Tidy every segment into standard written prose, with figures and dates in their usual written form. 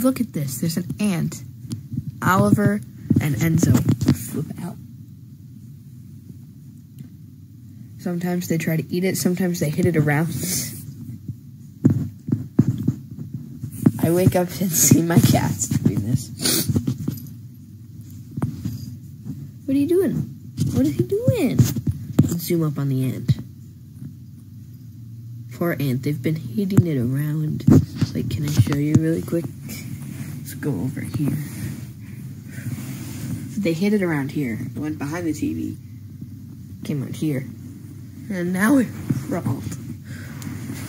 Look at this. There's an ant. Oliver and Enzo flip out. Sometimes they try to eat it. Sometimes they hit it around. I wake up and see my cats doing this. What are you doing? What is he doing? Let's zoom up on the ant. Poor ant. They've been hitting it around. Like, can I show you really quick? Let's go over here. They hit it around here. It went behind the TV. Came out here. And now it crawled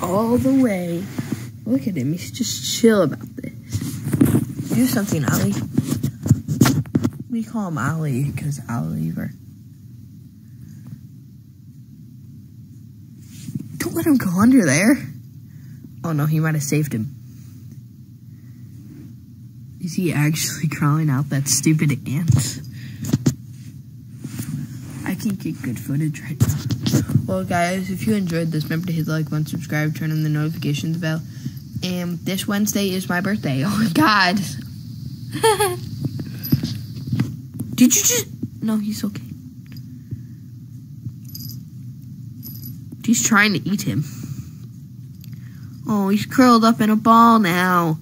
all the way. Look at him. He's just chill about this. Do something, Ollie. We call him Ollie because Oliver. Don't let him go under there. Oh no, he might have saved him. Is he actually crawling out that stupid ant? I can get good footage right now. Well, guys, if you enjoyed this, remember to hit the like button, subscribe, turn on the notifications bell. And this Wednesday is my birthday. Oh, God. Did you just... No, he's okay. He's trying to eat him. Oh, he's curled up in a ball now.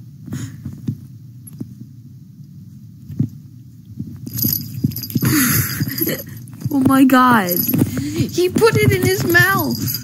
Oh my God. He put it in his mouth.